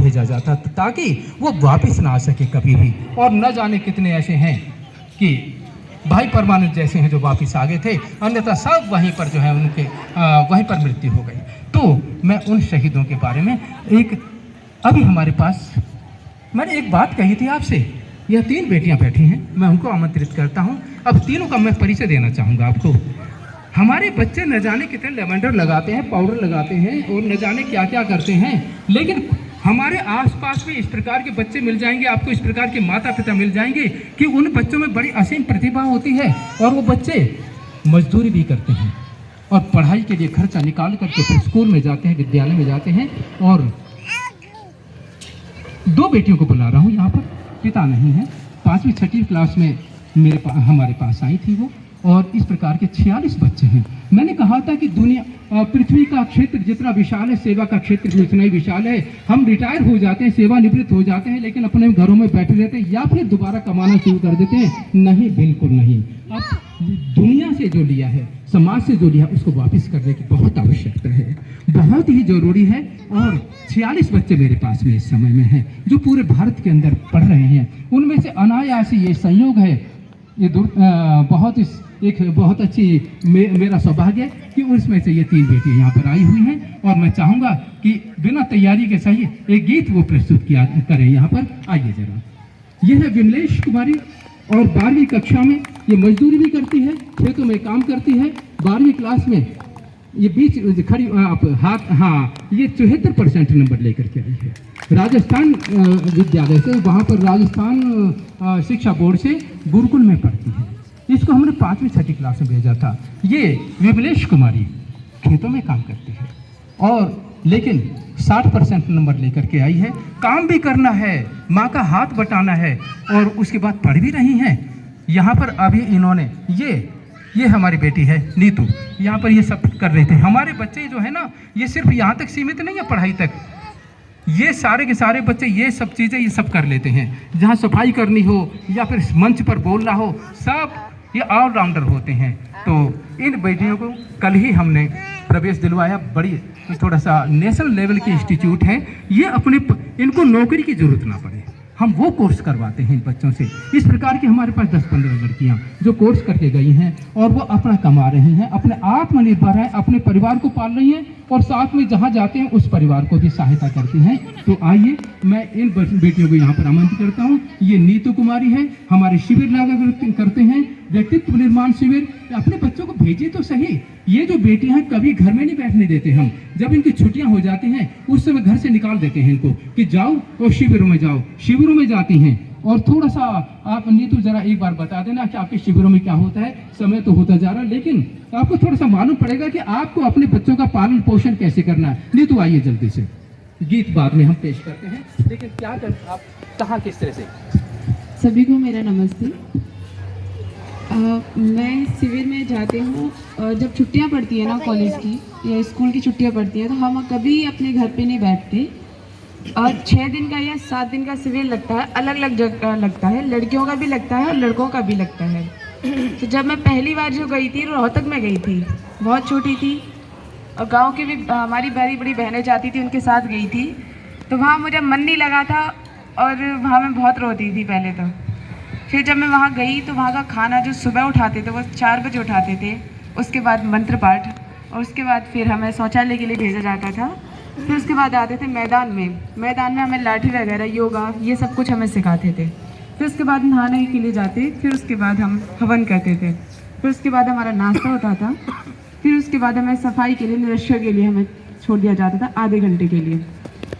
भेजा जाता ताकि वो वापस ना आ सके कभी भी। और न जाने कितने ऐसे हैं कि भाई परमानंद जैसे हैं जो वापस आ गए थे, अन्यथा सब वहीं पर जो है उनके वहीं पर मृत्यु हो गई। तो मैं उन शहीदों के बारे में अभी हमारे पास मैंने एक बात कही थी आपसे। यह 3 बेटियां बैठी हैं, मैं उनको आमंत्रित करता हूं। अब तीनों का मैं परिचय देना चाहूँगा आपको। हमारे बच्चे न जाने कितने लेवेंडर लगाते हैं, पाउडर लगाते हैं और न जाने क्या क्या करते हैं, लेकिन हमारे आसपास में इस प्रकार के बच्चे मिल जाएंगे आपको, इस प्रकार के माता पिता मिल जाएंगे कि उन बच्चों में बड़ी असीम प्रतिभा होती है और वो बच्चे मजदूरी भी करते हैं और पढ़ाई के लिए खर्चा निकाल करके फिर स्कूल में जाते हैं, विद्यालय में जाते हैं। और 2 बेटियों को बुला रहा हूँ यहाँ पर, पिता नहीं है। 5वीं 6वीं क्लास में हमारे पास आई थी वो, और इस प्रकार के 46 बच्चे हैं। मैंने कहा था कि पृथ्वी का क्षेत्र जितना विशाल है, सेवा का क्षेत्र भी उतना ही विशाल है। हम रिटायर हो जाते हैं, सेवानिवृत्त हो जाते हैं, लेकिन अपने घरों में बैठे रहते हैं या फिर दोबारा कमाना शुरू कर देते हैं। नहीं, बिल्कुल नहीं। अब दुनिया से जो लिया है, समाज से जो लिया, उसको वापस करने की बहुत आवश्यकता है, बहुत ही जरूरी है। और 46 बच्चे मेरे पास में इस समय में हैं जो पूरे भारत के अंदर पढ़ रहे हैं। उनमें से अनायास ये संयोग है, ये बहुत अच्छी मेरा सौभाग्य है कि उसमें से ये 3 बेटियां यहाँ पर आई हुई हैं। और मैं चाहूँगा कि बिना तैयारी के सही एक गीत वो प्रस्तुत किया करें यहाँ पर। आइए जरा। ये है विमलेश कुमारी और 12वीं कक्षा में ये मजदूरी भी करती है, खेतों में काम करती है। 12वीं क्लास में ये बीच खड़ी आप हाथ, हाँ, ये 74% नंबर लेकर के आई है राजस्थान विद्यालय से। वहाँ पर राजस्थान शिक्षा बोर्ड से गुरुकुल में पढ़ती है। इसको हमने 5वीं 6वीं क्लास में भेजा था। ये विमलेश कुमारी खेतों में काम करती है और लेकिन 60% नंबर लेकर के आई है। काम भी करना है, माँ का हाथ बटाना है और उसके बाद पढ़ भी रही हैं। यहाँ पर अभी इन्होंने ये हमारी बेटी है नीतू, यहाँ पर ये सब कर रहे थे। हमारे बच्चे जो है ना, ये सिर्फ यहाँ तक सीमित नहीं है पढ़ाई तक, ये सारे के सारे बच्चे ये सब चीज़ें ये सब कर लेते हैं। जहाँ सफाई करनी हो या फिर मंच पर बोलना हो, सब ये ऑलराउंडर होते हैं। तो इन बेटियों को कल ही हमने प्रवेश दिलवाया। बड़ी थोड़ा सा नेशनल लेवल के इंस्टीट्यूट है ये, इनको नौकरी की जरूरत ना पड़े, हम वो कोर्स करवाते हैं इन बच्चों से। इस प्रकार की हमारे पास 10-15 लड़कियां जो कोर्स करके गई हैं और वो अपना कमा रही हैं, अपने आत्मनिर्भर हैं, अपने परिवार को पाल रही हैं और साथ में जहां जाते हैं उस परिवार को भी सहायता करती हैं। तो आइए मैं इन बेटियों को यहाँ पर आमंत्रित करता हूँ। ये नीतू कुमारी है, हमारे शिविर लगा करते हैं, व्यक्तित्व निर्माण शिविर। अपने बच्चों को भेजिए तो सही। ये जो बेटियां हैं कभी घर में नहीं बैठने देते हम। जब इनकी छुट्टियां हो जाती हैं उस समय घर से निकाल देते हैं इनको कि जाओ और शिविरों में जाओ। शिविरों में जाती हैं। और थोड़ा सा आप नीतू जरा एक बार बता देना कि आपके शिविरों में क्या होता है। समय तो होता जा रहा है लेकिन आपको थोड़ा सा मालूम पड़ेगा कि आपको अपने बच्चों का पालन पोषण कैसे करना है। नीतू आइए जल्दी से। गीत बाद में हम पेश करते हैं, लेकिन क्या कर आप कहाँ किस तरह से। सभी को मेरा नमस्ते। मैं शिविर में जाती हूँ। जब छुट्टियाँ पड़ती है ना कॉलेज की या स्कूल की छुट्टियाँ पड़ती है तो हम कभी अपने घर पे नहीं बैठते। और 6 दिन का या 7 दिन का शिविर लगता है, अलग अलग जगह लगता है। लड़कियों का भी लगता है और लड़कों का भी लगता है। तो जब मैं पहली बार जो गई थी रोहतक में गई थी, बहुत छोटी थी और गांव की भी हमारी बड़ी बड़ी बहनें जाती थी, उनके साथ गई थी। तो वहाँ मुझे मन नहीं लगा था और वहाँ मैं बहुत रोती थी पहले तो। फिर जब मैं वहाँ गई तो वहाँ का खाना जो सुबह उठाते थे वो 4 बजे उठाते थे, उसके बाद मंत्र पाठ और उसके बाद फिर हमें शौचालय के लिए भेजा जाता था। फिर उसके बाद आते थे मैदान में हमें लाठी वगैरह, योगा, ये सब कुछ हमें सिखाते थे। फिर उसके बाद नहाने के लिए जाते, फिर उसके बाद हम हवन करते थे। फिर उसके बाद हमारा नाश्ता होता था। फिर उसके बाद हमें सफाई के लिए, निरीक्षण के लिए हमें छोड़ दिया जाता था आधे घंटे के लिए।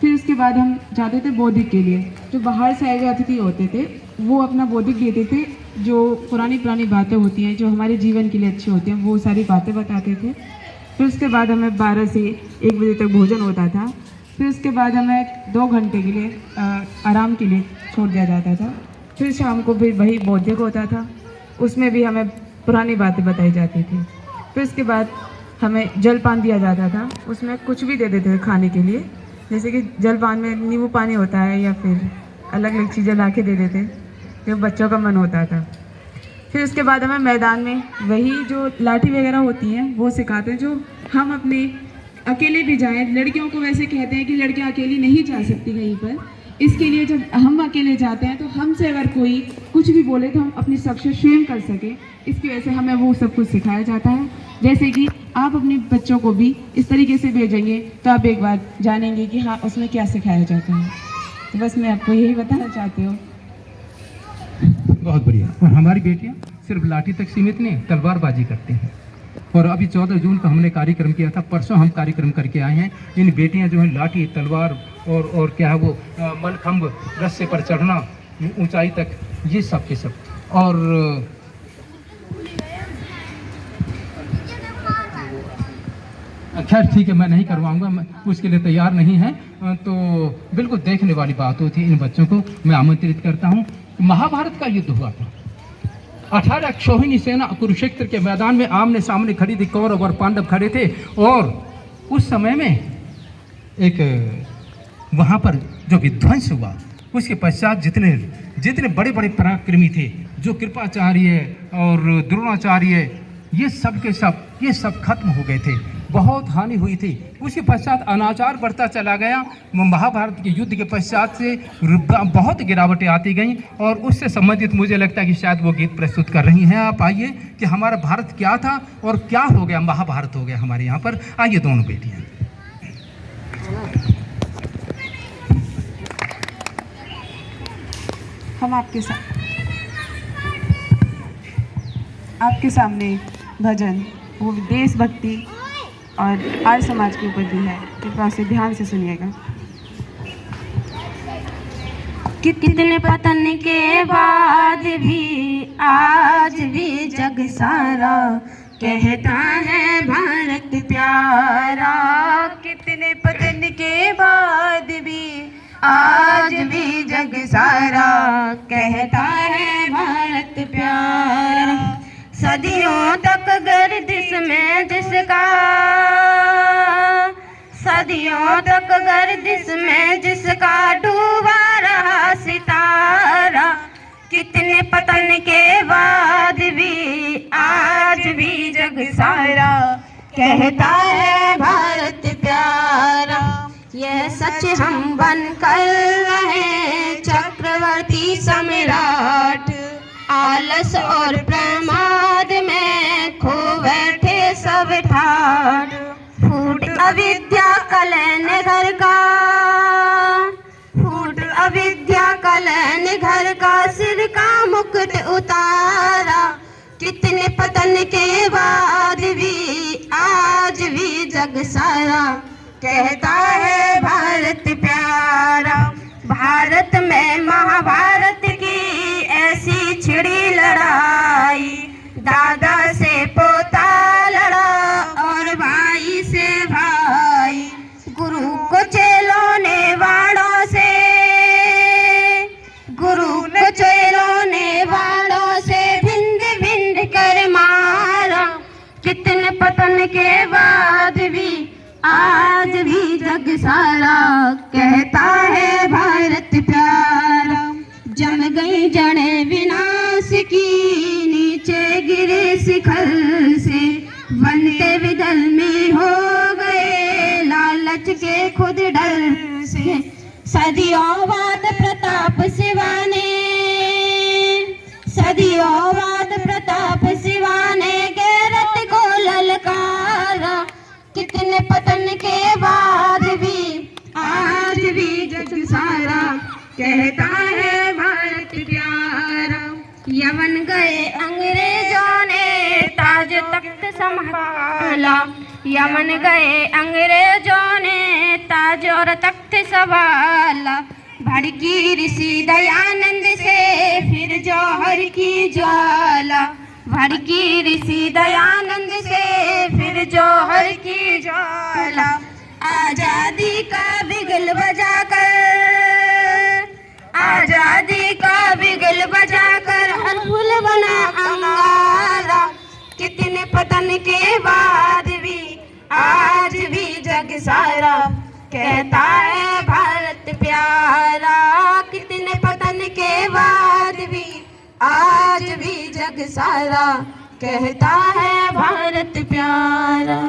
फिर उसके बाद हम जाते थे बौद्धिक के लिए। जो बाहर से आए हुए अतिथि होते थे वो अपना बौद्धिक देते थे, जो पुरानी बातें होती हैं जो हमारे जीवन के लिए अच्छी होती हैं, वो सारी बातें बताते थे। फिर उसके बाद हमें 12 से 1 बजे तक भोजन होता था। फिर उसके बाद हमें 2 घंटे के लिए आराम के लिए छोड़ दिया जाता था। फिर शाम को भी वही बौद्धिक होता था, उसमें भी हमें पुरानी बातें बताई जाती थी। फिर उसके बाद हमें जलपान दिया जाता था, उसमें कुछ भी दे देते थे खाने के लिए, जैसे कि जलपान में नींबू पानी होता है या फिर अलग अलग चीज़ें ला के दे देते जो बच्चों का मन होता था। फिर उसके बाद हमें मैदान में वही जो लाठी वगैरह होती हैं वो सिखाते हैं, जो हम अपनी अकेले भी जाएं। लड़कियों को वैसे कहते हैं कि लड़कियां अकेली नहीं जा सकती कहीं पर, इसके लिए जब हम अकेले जाते हैं तो हमसे अगर कोई कुछ भी बोले तो हम अपनी सुरक्षा स्वयं कर सकें, इसकी वजह से हमें वो सब कुछ सिखाया जाता है। जैसे कि आप अपने बच्चों को भी इस तरीके से भेजेंगे तो आप एक बार जानेंगे कि हाँ उसमें क्या सिखाया जाता है। तो बस मैं आपको यही बताना चाहती हूँ। बहुत बढ़िया। और हमारी बेटियां सिर्फ लाठी तक सीमित नहीं, तलवारबाजी करती हैं। और अभी 14 जून को हमने कार्यक्रम किया था, परसों हम कार्यक्रम करके आए हैं। इन बेटियां जो हैं लाठी, तलवार और क्या है वो मलखम्ब, रस्से पर चढ़ना ऊंचाई तक, ये सब के सब। और खैर ठीक है, मैं नहीं करवाऊंगा, मैं उसके लिए तैयार नहीं है। तो बिल्कुल देखने वाली बात होती है। इन बच्चों को मैं आमंत्रित करता हूँ। महाभारत का युद्ध हुआ था। 18 क्षोहिणी सेना कुरुक्षेत्र के मैदान में आमने सामने खड़ी थी। कौरव और पांडव खड़े थे। और उस समय में एक वहाँ पर जो विध्वंस हुआ, उसके पश्चात जितने बड़े बड़े पराक्रमी थे, जो कृपाचार्य और द्रोणाचार्य, ये सब के सब ये सब खत्म हो गए थे। बहुत हानि हुई थी। उसके पश्चात अनाचार बढ़ता चला गया। महाभारत के युद्ध के पश्चात से बहुत गिरावटें आती गईं। और उससे संबंधित मुझे लगता है कि शायद वो गीत प्रस्तुत कर रही हैं। आप आइए कि हमारा भारत क्या था और क्या हो गया, महाभारत हो गया हमारे यहाँ पर। आइए दोनों बेटियाँ। हम आपके सामने भजन, वो देशभक्ति और आर्य समाज के ऊपर भी है। कृपया से ध्यान से सुनिएगा। कितने पतन के बाद भी आज भी जग सारा कहता है भारत प्यारा। कितने पतन के बाद भी आज भी जग सारा कहता है भारत प्यारा। सदियों तक गर्दिश में जिसका, सदियों तक गर्दिश में जिसका डूबा रहा सितारा। कितने पतन के बाद भी आज भी जग सारा कहता है भारत प्यारा। यह सच हम बन कर रहे चक्रवर्ती सम्राट, आलस और प्रमाद में खो बैठे सब ठाट। फूट अविद्या कलन घर का, फूट अविद्या कलन घर का, सिर का मुकुट उतारा। कितने पतन के बाद भी आज भी जग सारा कहता है भारत प्यारा। भारत में महाभारत की ऐसी छिड़ी लड़ाई, दादा से पोता लड़ा और भाई से भाई। गुरु को चेलों ने वाणों से, गुरु को चेलों ने वाणों से भिंड भिंड कर मारा। कितने पतन के बाद भी आज भी जग सारा कहता है भारत प्यारा। जम गई जड़ें विनाश की, नीचे गिरे शिखर से, बनते विदल में हो गए लालच के खुद डर से। सदियों बाद प्रताप शिवा ने, सदियों बाद प्रताप शिवा ने गैरत को ललकारा। कितने पतन के बाद भी आज भी जग सारा कहता है भारत प्यारा। यमन गए अंग्रेजों ने ताज तख्त संभाला, यमन गए अंग्रेजों ने ताज और तख्त संभाला। भड़की ऋषि दयानंद से फिर जौहर की ज्वाला, भड़की ऋषि दयानंद से फिर जौहर की ज्वाला। आजादी का बिगल बजाकर, आजादी का बिगल बजाकर हर फूल बना अंगारा। कितने पतन के बाद भी आज भी जग सारा कहता है भारत प्यारा। कितने पतन के बाद भी आज भी जग सारा कहता है भारत प्यारा।